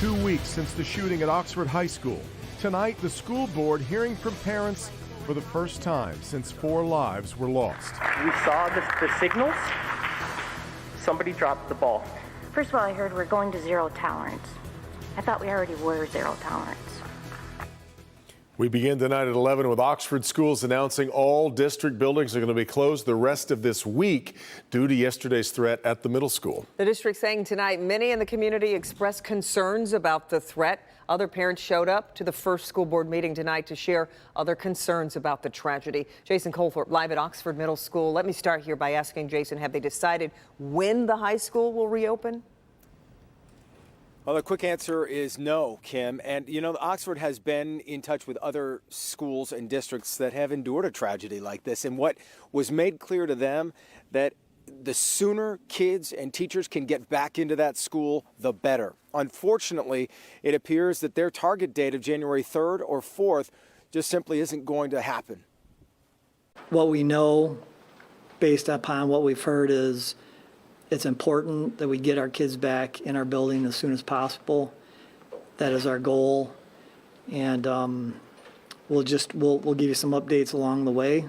2 weeks since the shooting at Oxford High School. Tonight, the school board hearing from parents for the first time since 4 lives were lost. We saw the signals. Somebody dropped the ball. First of all, I heard we're going to zero tolerance. I thought we already were zero tolerance. We begin tonight at 11 with Oxford schools announcing all district buildings are going to be closed the rest of this week due to yesterday's threat at the middle school. The district saying tonight many in the community expressed concerns about the threat. Other parents showed up to the first school board meeting tonight to share other concerns about the tragedy. Jason Colthorpe live at Oxford Middle School. Let me start here by asking Jason, have they decided when the high school will reopen? Well, the quick answer is no, Kim. And, you know, Oxford has been in touch with other schools and districts that have endured a tragedy like this. And what was made clear to them, that the sooner kids and teachers can get back into that school, the better. Unfortunately, it appears that their target date of January 3rd or 4th just simply isn't going to happen. What we know, based upon what we've heard, is it's important that we get our kids back in our building as soon as possible. That is our goal. And we'll give you some updates along the way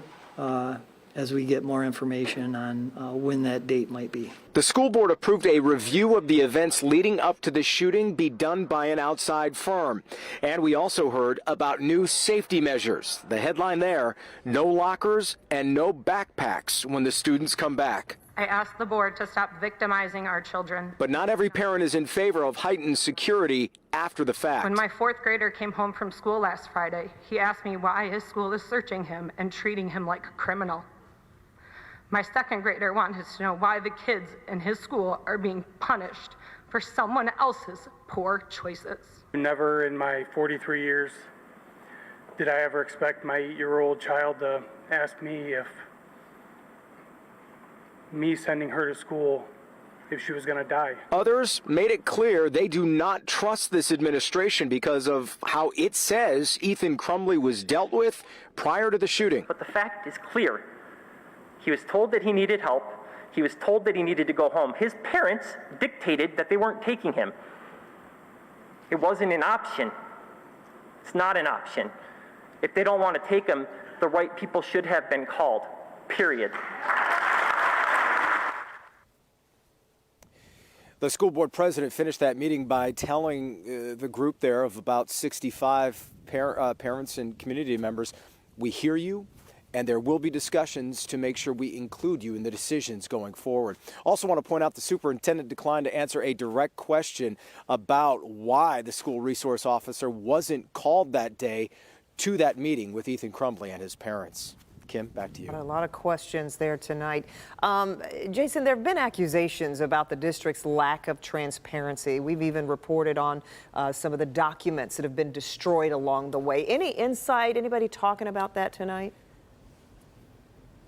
as we get more information on when that date might be. The school board approved a review of the events leading up to the shooting be done by an outside firm. And we also heard about new safety measures. The headline there, no lockers and no backpacks when the students come back. I asked the board to stop victimizing our children. But not every parent is in favor of heightened security after the fact. When my 4th grader came home from school last Friday, he asked me why his school is searching him and treating him like a criminal. My 2nd grader wanted to know why the kids in his school are being punished for someone else's poor choices. Never in my 43 years did I ever expect my 8-year-old child to ask me if me sending her to school, if she was going to die. Others made it clear they do not trust this administration because of how it says Ethan Crumbly was dealt with prior to the shooting. But the fact is clear. He was told that he needed help. He was told that he needed to go home. His parents dictated that they weren't taking him. It wasn't an option. It's not an option. If they don't want to take him, the right people should have been called, period. The school board president finished that meeting by telling the group there of about 65 parents and community members, we hear you, and there will be discussions to make sure we include you in the decisions going forward. Also want to point out the superintendent declined to answer a direct question about why the school resource officer wasn't called that day to that meeting with Ethan Crumbly and his parents. Kim, back to you. A lot of questions there tonight. Jason, there have been accusations about the district's lack of transparency. We've even reported on some of the documents that have been destroyed along the way. Any insight, anybody talking about that tonight?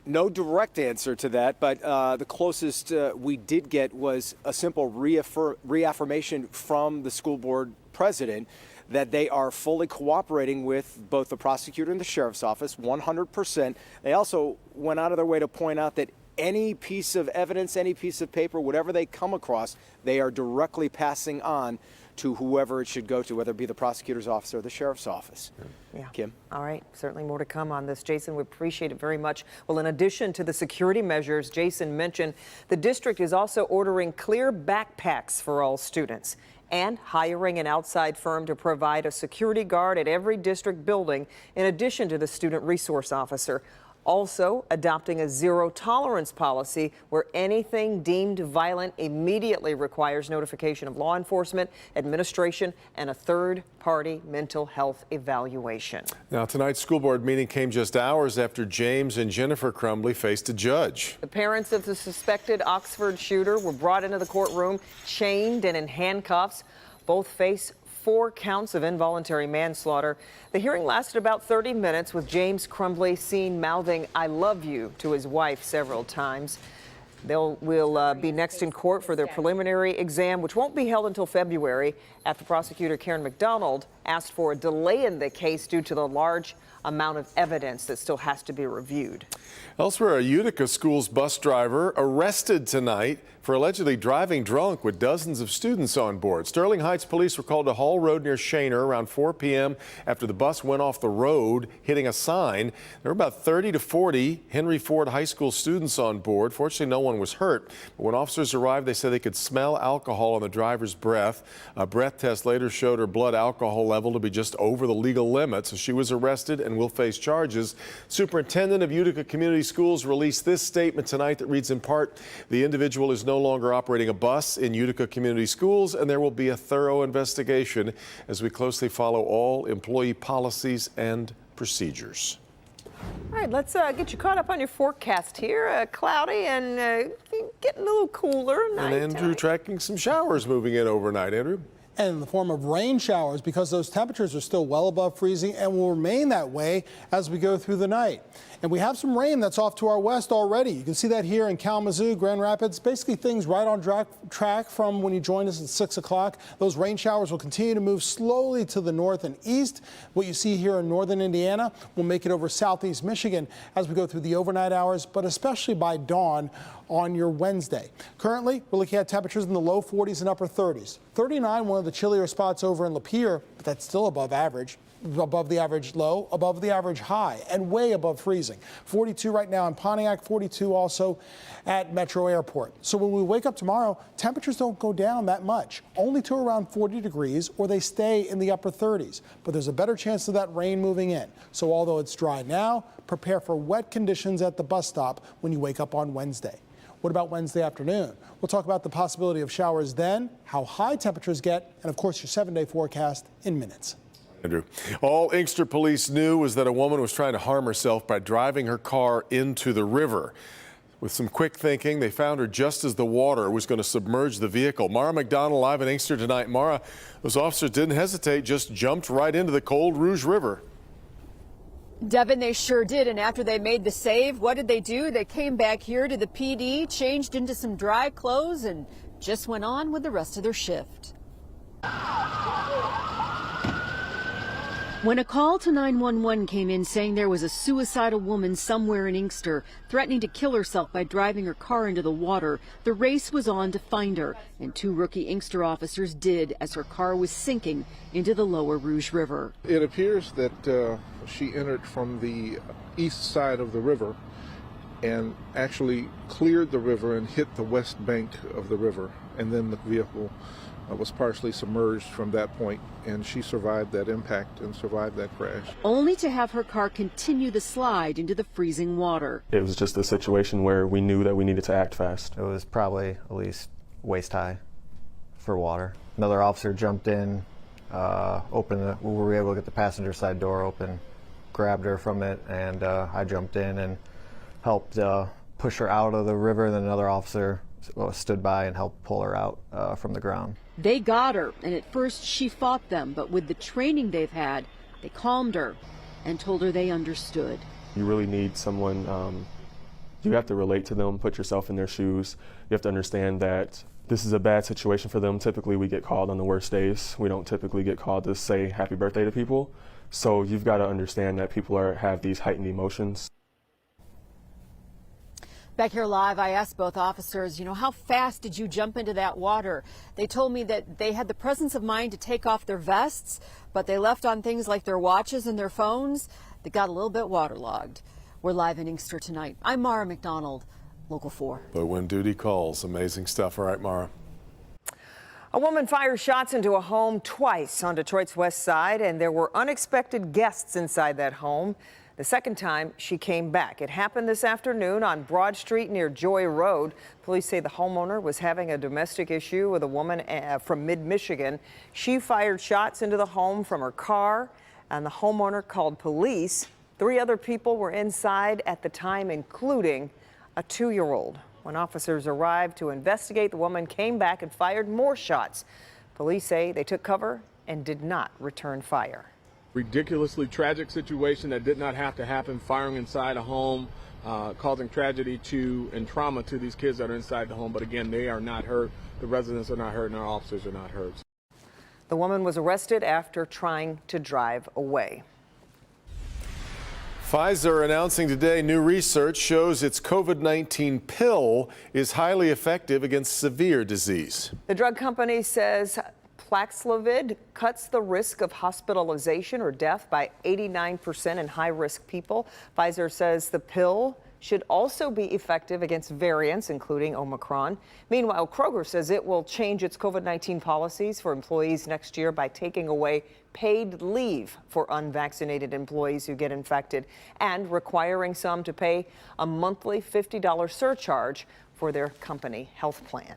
No direct answer to that, but the closest we did get was a simple reaffirmation from the school board president that they are fully cooperating with both the prosecutor and the sheriff's office, 100%. They also went out of their way to point out that any piece of evidence, any piece of paper, whatever they come across, they are directly passing on to whoever it should go to, whether it be the prosecutor's office or the sheriff's office. Yeah. Kim? All right. Certainly more to come on this. Jason, we appreciate it very much. Well, in addition to the security measures Jason mentioned, the district is also ordering clear backpacks for all students and hiring an outside firm to provide a security guard at every district building in addition to the student resource officer. Also adopting a zero-tolerance policy where anything deemed violent immediately requires notification of law enforcement, administration, and a third-party mental health evaluation. Now, tonight's school board meeting came just hours after James and Jennifer Crumbly faced a judge. The parents of the suspected Oxford shooter were brought into the courtroom, chained and in handcuffs. Both face 4 counts of involuntary manslaughter. The hearing lasted about 30 minutes, with James Crumbly seen mouthing "I love you" to his wife several times. They will be next in court for their preliminary exam, which won't be held until February, after prosecutor Karen McDonald asked for a delay in the case due to the large amount of evidence that still has to be reviewed. Elsewhere, a Utica school's bus driver arrested tonight for allegedly driving drunk with dozens of students on board. Sterling Heights police were called to Hall Road near Shaner around 4 p.m. after the bus went off the road, hitting a sign. There were about 30 to 40 Henry Ford High School students on board. Fortunately, no one was hurt. But when officers arrived, they said they could smell alcohol on the driver's breath. A breath test later showed her blood alcohol level to be just over the legal limit, so she was arrested and will face charges. Superintendent of Utica Community Schools released this statement tonight that reads in part, the individual is no longer operating a bus in Utica Community Schools, and there will be a thorough investigation as we closely follow all employee policies and procedures. All right, let's get you caught up on your forecast here. Cloudy and getting a little cooler. And Andrew tracking some showers moving in overnight. Andrew? And in the form of rain showers, because those temperatures are still well above freezing and will remain that way as we go through the night. And we have some rain that's off to our west already. You can see that here in Kalamazoo, Grand Rapids, basically things right on track from when you joined us at 6 o'clock. Those rain showers will continue to move slowly to the north and east. What you see here in northern Indiana will make it over southeast Michigan as we go through the overnight hours, but especially by dawn on your Wednesday. Currently, we're looking at temperatures in the low 40s and upper 30s. 39, one of the chillier spots over in Lapeer, but that's still above average. Above the average low, above the average high, and way above freezing. 42 right now in Pontiac, 42 also at Metro Airport. So when we wake up tomorrow, temperatures don't go down that much, only to around 40 degrees, or they stay in the upper 30s. But there's a better chance of that rain moving in. So although it's dry now, prepare for wet conditions at the bus stop when you wake up on Wednesday. What about Wednesday afternoon? We'll talk about the possibility of showers then, how high temperatures get, and of course your 7-day forecast in minutes. Andrew. All Inkster police knew was that a woman was trying to harm herself by driving her car into the river. With some quick thinking, they found her just as the water was going to submerge the vehicle. Mara McDonald live in Inkster tonight. Mara, those officers didn't hesitate, just jumped right into the cold Rouge River. Devin, they sure did. And after they made the save, what did they do? They came back here to the PD, changed into some dry clothes, and just went on with the rest of their shift. When a call to 911 came in saying there was a suicidal woman somewhere in Inkster threatening to kill herself by driving her car into the water, the race was on to find her, and 2 rookie Inkster officers did as her car was sinking into the lower Rouge River. It appears that she entered from the east side of the river and actually cleared the river and hit the west bank of the river, and then the vehicle was partially submerged from that point, and she survived that impact and survived that crash. Only to have her car continue the slide into the freezing water. It was just a situation where we knew that we needed to act fast. It was probably at least waist high for water. Another officer jumped in, we were able to get the passenger side door open, grabbed her from it, and I jumped in and helped push her out of the river. Then another officer stood by and helped pull her out from the ground. They got her, and at first she fought them, but with the training they've had, they calmed her and told her they understood. You really need someone, you have to relate to them, put yourself in their shoes. You have to understand that this is a bad situation for them. Typically we get called on the worst days. We don't typically get called to say happy birthday to people. So you've got to understand that people have these heightened emotions. Back here live, I asked both officers, how fast did you jump into that water? They told me that they had the presence of mind to take off their vests, but they left on things like their watches and their phones that got a little bit waterlogged. We're live in Inkster tonight. I'm Mara McDonald, Local 4. But when duty calls, amazing stuff. All right, Mara. A woman fired shots into a home twice on Detroit's west side, and there were unexpected guests inside that home. The second time she came back. It happened this afternoon on Broad Street near Joy Road. Police say the homeowner was having a domestic issue with a woman from mid-Michigan. She fired shots into the home from her car, and the homeowner called police. 3 other people were inside at the time, including a 2-year-old. When officers arrived to investigate, the woman came back and fired more shots. Police say they took cover and did not return fire. Ridiculously tragic situation that did not have to happen, firing inside a home, causing tragedy and trauma to these kids that are inside the home. But again, they are not hurt. The residents are not hurt, and our officers are not hurt. The woman was arrested after trying to drive away. Pfizer announcing today new research shows its COVID-19 pill is highly effective against severe disease. The drug company says Paxlovid cuts the risk of hospitalization or death by 89% in high-risk people. Pfizer says the pill should also be effective against variants, including Omicron. Meanwhile, Kroger says it will change its COVID-19 policies for employees next year by taking away paid leave for unvaccinated employees who get infected and requiring some to pay a monthly $50 surcharge for their company health plan.